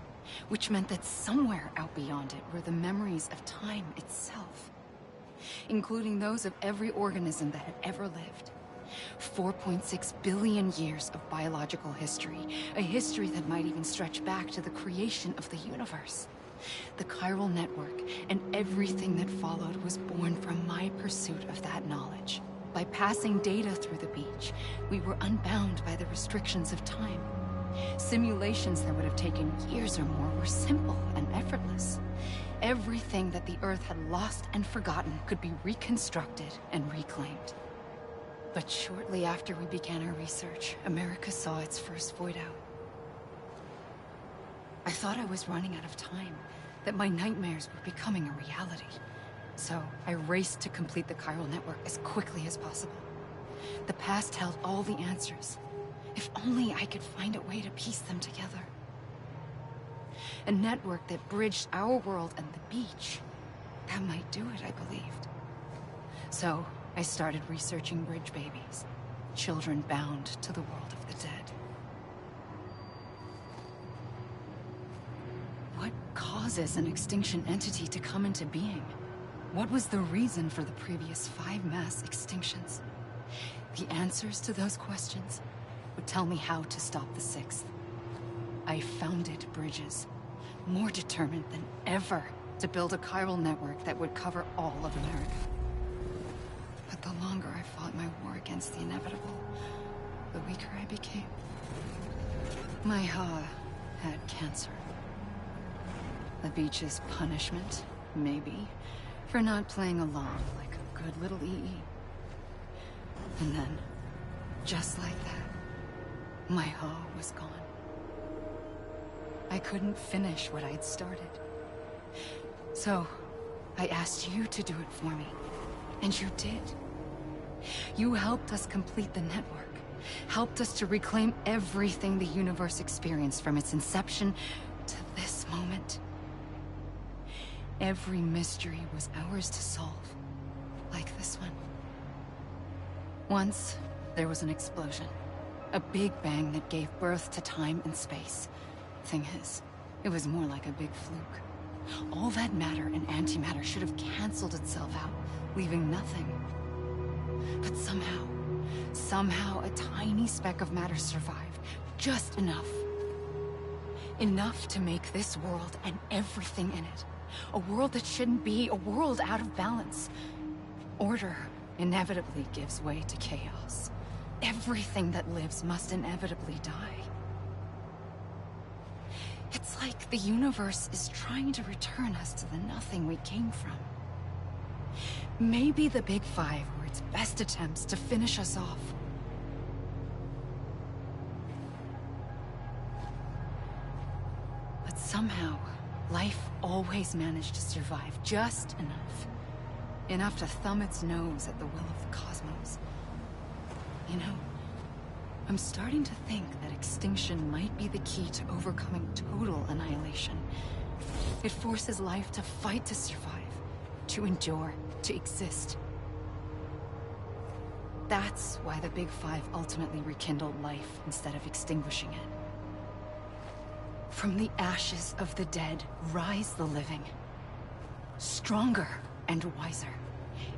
which meant that somewhere out beyond it were the memories of time itself, including those of every organism that had ever lived. 4.6 billion years of biological history, a history that might even stretch back to the creation of the universe. The chiral network and everything that followed was born from my pursuit of that knowledge. By passing data through the beach, we were unbound by the restrictions of time. Simulations that would have taken years or more were simple and effortless. Everything that the Earth had lost and forgotten could be reconstructed and reclaimed. But shortly after we began our research, America saw its first void out. I thought I was running out of time, that my nightmares were becoming a reality. So I raced to complete the chiral network as quickly as possible. The past held all the answers. If only I could find a way to piece them together. A network that bridged our world and the beach. That might do it, I believed. So I started researching bridge babies, children bound to the world of the dead. What causes an extinction entity to come into being? What was the reason for the previous 5 mass extinctions? The answers to those questions would tell me how to stop the 6th. I founded bridges, more determined than ever to build a chiral network that would cover all of America. But the longer I fought my war against the inevitable, the weaker I became. My Ha had cancer. The beach's punishment, maybe, for not playing along like a good little EE. And then, just like that, my Ha was gone. I couldn't finish what I'd started. So, I asked you to do it for me. And you did. You helped us complete the network. Helped us to reclaim everything the universe experienced from its inception to this moment. Every mystery was ours to solve. Like this one. Once, there was an explosion. A big bang that gave birth to time and space. Thing is, it was more like a big fluke. All that matter and antimatter should have canceled itself out, leaving nothing. But somehow a tiny speck of matter survived. Just enough. Enough to make this world and everything in it. A world that shouldn't be, a world out of balance. Order inevitably gives way to chaos. Everything that lives must inevitably die. It's like the universe is trying to return us to the nothing we came from. Maybe the Big Five were its best attempts to finish us off. But somehow, life always managed to survive just enough. Enough to thumb its nose at the will of the cosmos. You know, I'm starting to think that extinction might be the key to overcoming total annihilation. It forces life to fight to survive, to endure, to exist. That's why the Big Five ultimately rekindled life instead of extinguishing it. From the ashes of the dead rise the living. Stronger and wiser.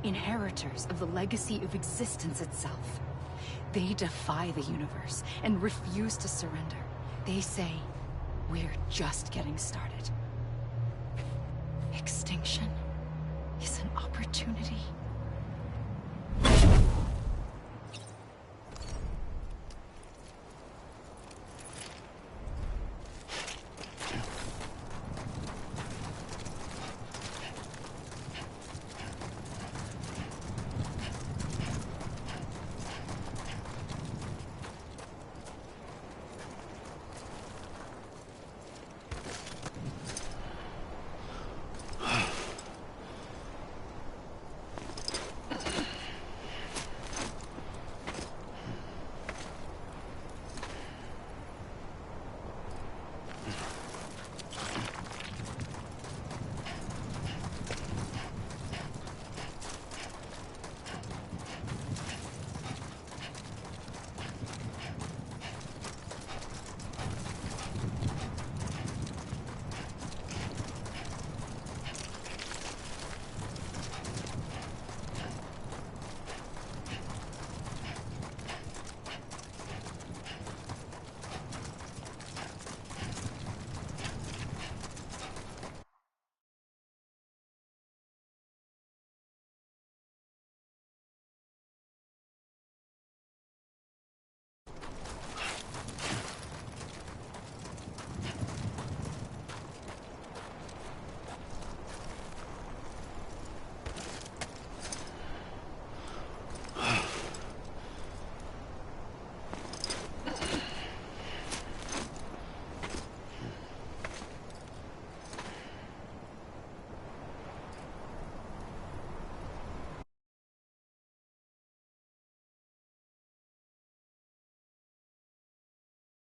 Inheritors of the legacy of existence itself. They defy the universe and refuse to surrender. They say, we're just getting started. Extinction is an opportunity.